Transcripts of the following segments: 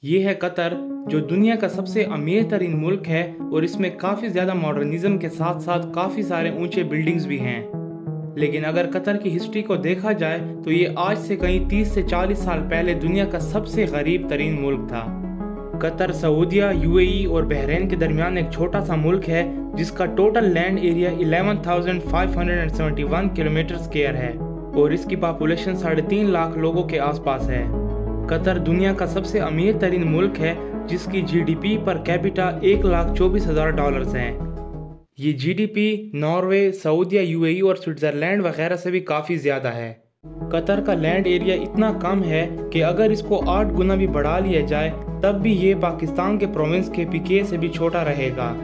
ये है कतर, जो दुनिया का सबसे अमीर तरीन मुल्क है और इसमें काफ़ी ज़्यादा मॉडर्निज्म के साथ साथ काफ़ी सारे ऊंचे बिल्डिंग्स भी हैं। लेकिन अगर कतर की हिस्ट्री को देखा जाए तो ये आज से कहीं 30 से 40 साल पहले दुनिया का सबसे गरीब तरीन मुल्क था। कतर सऊदिया, यूएई और बहरीन के दरमियान एक छोटा सा मुल्क है जिसका total land area 11,571 kilometre square है और इसकी पॉपुलेशन 3.5 लाख लोगों के आसपास है। कतर दुनिया का सबसे अमीर तरीन मुल्क है जिसकी जीडीपी पर कैपिटा $1,24,000 है। ये जीडीपी नॉर्वे, सऊदिया, यूएई और स्विट्जरलैंड वगैरह से भी काफ़ी ज़्यादा है। कतर का लैंड एरिया इतना कम है कि अगर इसको 8 गुना भी बढ़ा लिया जाए तब भी ये पाकिस्तान के प्रोविंस KPK से भी छोटा रहेगा।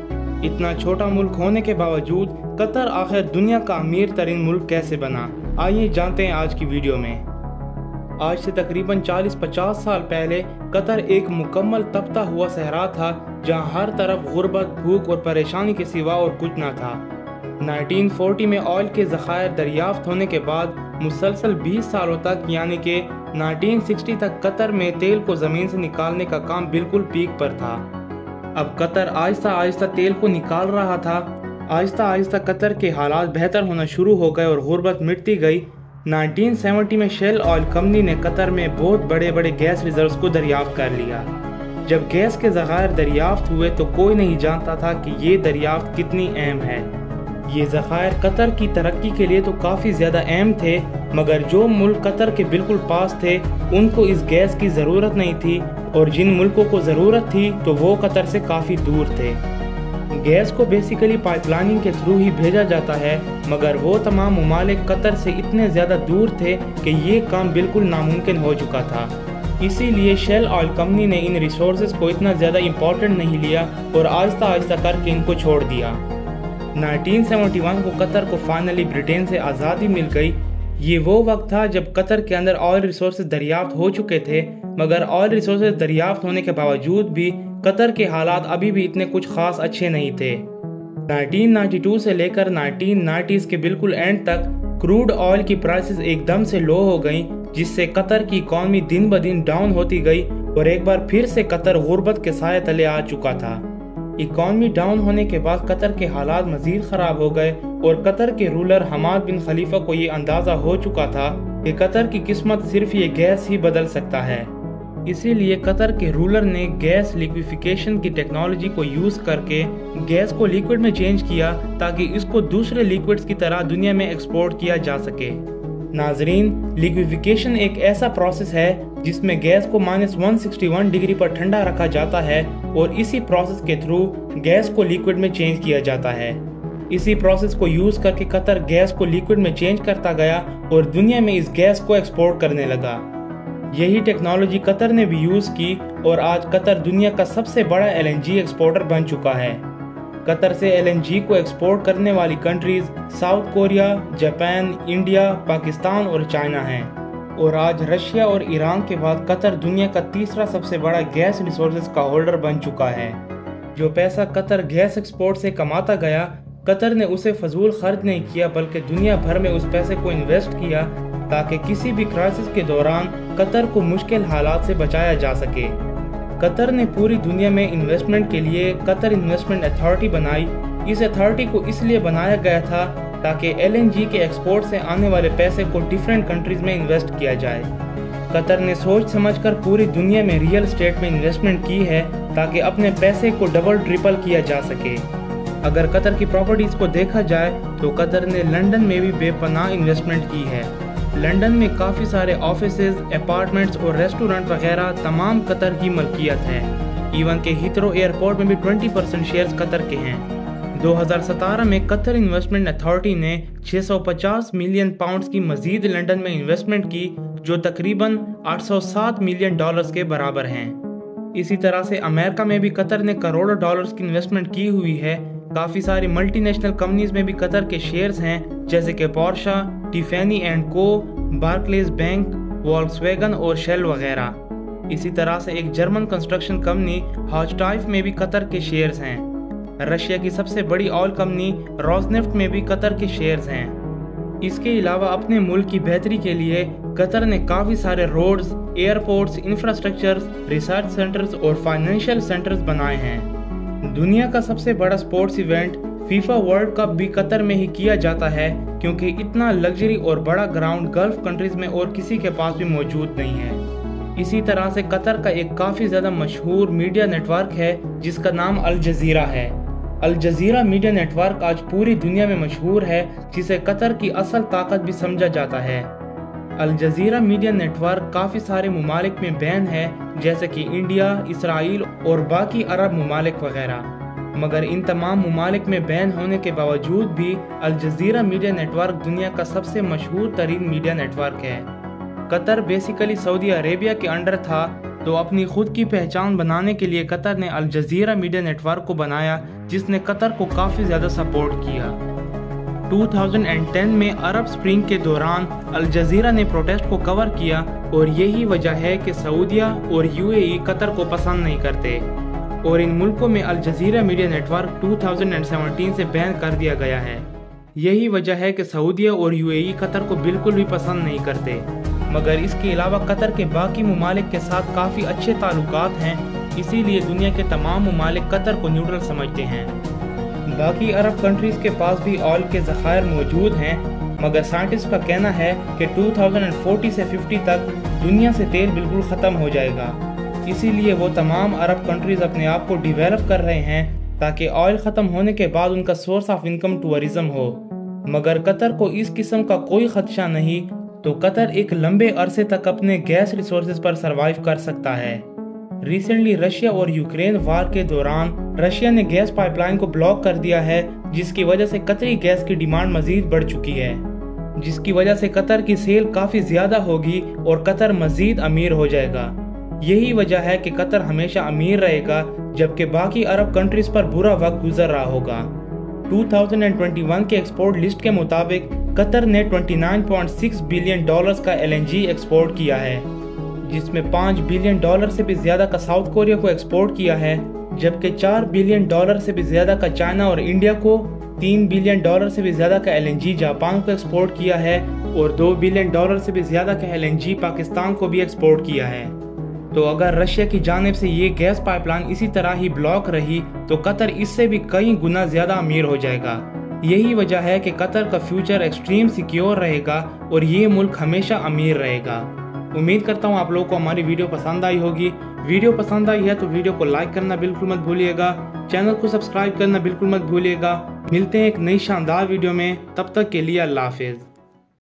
इतना छोटा मुल्क होने के बावजूद कतर आखिर दुनिया का अमीर तरीन मुल्क कैसे बना, आइए जानते हैं आज की वीडियो में। आज से तकरीबन 40-50 साल पहले कतर एक मुकम्मल तपता हुआ सहरा था जहां हर तरफ गुर्बत, भूख और परेशानी के सिवा और कुछ ना था। 1940 में ऑयल के ज़खायर दरियाफ्त होने के बाद मुसलसल 20 सालों तक यानी कि 1960 तक कतर में तेल को ज़मीन से निकालने का काम बिल्कुल पीक पर था। अब कतर आहिस्ता आहिस्ता तेल को निकाल रहा था। आहिस्ता आहिस्ता कतर के हालात बेहतर होना शुरू हो गए और गुर्बत मिटती गई। 1970 में शेल ऑयल कंपनी ने कतर में बहुत बड़े बड़े गैस रिजर्व्स को दरियाफ्त कर लिया। जब गैस के ज़खायर दरियाफ्त हुए तो कोई नहीं जानता था कि ये दरियाफ्त कितनी अहम है। ये ज़खायर कतर की तरक्की के लिए तो काफ़ी ज़्यादा अहम थे, मगर जो मुल्क कतर के बिल्कुल पास थे उनको इस गैस की ज़रूरत नहीं थी और जिन मुल्कों को ज़रूरत थी तो वो कतर से काफ़ी दूर थे। गैस को बेसिकली पाइपलाइनिंग के थ्रू ही भेजा जाता है, मगर वो तमाम ममालिक कतर से इतने ज़्यादा दूर थे कि ये काम बिल्कुल नामुमकिन हो चुका था। इसीलिए शेल ऑयल कंपनी ने इन रिसोर्सेज को इतना ज़्यादा इम्पोर्टेंट नहीं लिया और आहिस्ता आहिस्ता करके इनको छोड़ दिया। 1971 को कतर को फाइनली ब्रिटेन से आज़ादी मिल गई। ये वो वक्त था जब कतर के अंदर ऑयल रिसोर्सेज दरियाफ्त हो चुके थे, मगर ऑयल रिसोर्सेज दरियाफ्त होने के बावजूद भी कतर के हालात अभी भी इतने कुछ खास अच्छे नहीं थे। 1992 से लेकर 1990s के बिल्कुल एंड तक क्रूड ऑयल की प्राइसेस एकदम से लो हो गई, जिससे कतर की इकॉनमी दिन ब दिन डाउन होती गई और एक बार फिर से कतर गुर्बत के साए तले आ चुका था। इकॉनमी डाउन होने के बाद कतर के हालात मजीद ख़राब हो गए और कतर के रूलर हमाद बिन खलीफा को ये अंदाज़ा हो चुका था कि कतर की किस्मत सिर्फ ये गैस ही बदल सकता है। इसीलिए कतर के रूलर ने गैस लिक्विफिकेशन की टेक्नोलॉजी को यूज़ करके गैस को लिक्विड में चेंज किया ताकि इसको दूसरे लिक्विड्स की तरह दुनिया में एक्सपोर्ट किया जा सके। नाजरीन, लिक्विफिकेशन एक ऐसा प्रोसेस है जिसमें गैस को -161 डिग्री पर ठंडा रखा जाता है और इसी प्रोसेस के थ्रू गैस को लिक्विड में चेंज किया जाता है। इसी प्रोसेस को यूज़ करके कतर गैस को लिक्विड में चेंज करता गया और दुनिया में इस गैस को एक्सपोर्ट करने लगा। यही टेक्नोलॉजी कतर ने भी यूज़ की और आज कतर दुनिया का सबसे बड़ा LNG एक्सपोर्टर बन चुका है। कतर से LNG को एक्सपोर्ट करने वाली countries south Korea, Japan, India, Pakistan और चाइना हैं और आज रशिया और ईरान के बाद कतर दुनिया का तीसरा सबसे बड़ा गैस रिसोर्सेज का होल्डर बन चुका है। जो पैसा कतर गैस एक्सपोर्ट से कमाता गया, कतर ने उसे फजूल खर्च नहीं किया बल्कि दुनिया भर में उस पैसे को इन्वेस्ट किया ताकि किसी भी क्राइसिस के दौरान कतर को मुश्किल हालात से बचाया जा सके। कतर ने पूरी दुनिया में इन्वेस्टमेंट के लिए कतर इन्वेस्टमेंट अथॉरिटी बनाई। इस अथॉरिटी को इसलिए बनाया गया था ताकि LNG के एक्सपोर्ट से आने वाले पैसे को डिफरेंट कंट्रीज में इन्वेस्ट किया जाए। कतर ने सोच समझकर पूरी दुनिया में रियल एस्टेट में इन्वेस्टमेंट की है ताकि अपने पैसे को डबल ट्रिपल किया जा सके। अगर कतर की प्रॉपर्टीज़ को देखा जाए तो कतर ने लंदन में भी बेपनाह इन्वेस्टमेंट की है। लंदन में काफ़ी सारे ऑफिसेज, अपार्टमेंट्स और रेस्टोरेंट वगैरह तमाम कतर की मलकियत है। इवन के हीथ्रो एयरपोर्ट में भी 20% शेयर्स कतर के हैं। 2017 में कतर इन्वेस्टमेंट अथॉरिटी ने 650 मिलियन पाउंड्स की मजीद लंदन में इन्वेस्टमेंट की, जो तकरीबन $807 मिलियन के बराबर हैं। इसी तरह से अमेरिका में भी कतर ने करोड़ों डॉलर्स की इन्वेस्टमेंट की हुई है। काफ़ी सारी मल्टीनेशनल कंपनीज में भी कतर के शेयर्स हैं, जैसे कि पोर्शा, टिफैनी एंड को, बार्कलेज बैंक, वॉल्क्सवैगन और शेल वगैरह। इसी तरह से एक जर्मन कंस्ट्रक्शन कंपनी हॉचटाइफ में भी कतर के शेयर्स हैं। रशिया की सबसे बड़ी ऑयल कंपनी रोजनेफ्ट में भी कतर के शेयर्स हैं। इसके अलावा अपने मुल्क की बेहतरी के लिए कतर ने काफ़ी सारे roads, airports, infrastructure, research centres और फाइनेंशियल सेंटर्स बनाए हैं। दुनिया का सबसे बड़ा sports event FIFA World Cup भी कतर में ही किया जाता है, क्योंकि इतना लग्जरी और बड़ा ग्राउंड गल्फ कंट्रीज में और किसी के पास भी मौजूद नहीं है। इसी तरह से कतर का एक काफ़ी ज़्यादा मशहूर मीडिया नेटवर्क है जिसका नाम अल जज़ीरा है। अल जज़ीरा मीडिया नेटवर्क आज पूरी दुनिया में मशहूर है, जिसे कतर की असल ताकत भी समझा जाता है। अल जज़ीरा मीडिया नेटवर्क काफ़ी सारे ममालिक में बैन है, जैसे कि इंडिया, इसराइल और बाकी अरब ममालिक वगैरह। मगर इन तमाम ममालिक में बैन होने के बावजूद भी अल जज़ीरा मीडिया नेटवर्क दुनिया का सबसे मशहूर तरीन मीडिया नेटवर्क है। कतर बेसिकली सऊदी अरेबिया के अंडर था, तो अपनी खुद की पहचान बनाने के लिए कतर ने अल जज़ीरा मीडिया नेटवर्क को बनाया, जिसने कतर को काफ़ी ज़्यादा सपोर्ट किया। 2010 में अरब स्प्रिंग के दौरान अल जज़ीरा ने प्रोटेस्ट को कवर किया, और यही वजह है कि सऊदिया और यूएई कतर को पसंद नहीं करते, और इन मुल्कों में अल जज़ीरा मीडिया नेटवर्क 2017 से बैन कर दिया गया है। यही वजह है कि सऊदिया और यूएई कतर को बिल्कुल भी पसंद नहीं करते। मगर इसके अलावा कतर के बाकी ममालिक के साथ काफ़ी अच्छे ताल्लुकात हैं, इसीलिए दुनिया के तमाम ममालिक कतर को न्यूट्रल समझते हैं। बाकी अरब कंट्रीज़ के पास भी ऑयल के ज़खायर मौजूद हैं, मगर साइंटिस्ट का कहना है कि 2040 से 50 तक दुनिया से तेल बिल्कुल ख़त्म हो जाएगा। इसीलिए वो तमाम अरब कंट्रीज़ अपने आप को डिवेलप कर रहे हैं, ताकि ऑयल ख़त्म होने के बाद उनका सोर्स ऑफ इनकम टूरिज़म हो। मगर कतर को इस किस्म का कोई ख़दशा नहीं, तो कतर एक लंबे अरसे तक अपने गैस रिसोर्सेज पर सर्वाइव कर सकता है। रिसेंटली रशिया और यूक्रेन वार के दौरान रशिया ने गैस पाइपलाइन को ब्लॉक कर दिया है, जिसकी वजह से कतरी गैस की डिमांड मज़ीद बढ़ चुकी है, जिसकी वजह से कतर की सेल काफ़ी ज़्यादा होगी और कतर मज़ीद अमीर हो जाएगा। यही वजह है कि कतर हमेशा अमीर रहेगा, जबकि बाकी अरब कंट्रीज पर बुरा वक्त गुजर रहा होगा। 2021 के एक्सपोर्ट लिस्ट के मुताबिक कतर ने $29.6 बिलियन का LNG एक्सपोर्ट किया है, जिसमें $5 बिलियन से भी ज़्यादा का साउथ कोरिया को एक्सपोर्ट किया है, जबकि $4 बिलियन से भी ज़्यादा का चाइना और इंडिया को, $3 बिलियन से भी ज़्यादा का LNG जापान को एक्सपोर्ट किया है, और $2 बिलियन से भी ज़्यादा का LNG पाकिस्तान को भी एक्सपोर्ट किया है। तो अगर रशिया की जानिब से ये गैस पाइपलाइन इसी तरह ही ब्लॉक रही, तो कतर इससे भी कई गुना ज़्यादा अमीर हो जाएगा। यही वजह है कि कतर का फ्यूचर एक्सट्रीम सिक्योर रहेगा और ये मुल्क हमेशा अमीर रहेगा। उम्मीद करता हूँ आप लोगों को हमारी वीडियो पसंद आई होगी। वीडियो पसंद आई है तो वीडियो को लाइक करना बिल्कुल मत भूलिएगा, चैनल को सब्सक्राइब करना बिल्कुल मत भूलिएगा। मिलते हैं एक नई शानदार वीडियो में, तब तक के लिए अल्लाह हाफिज़।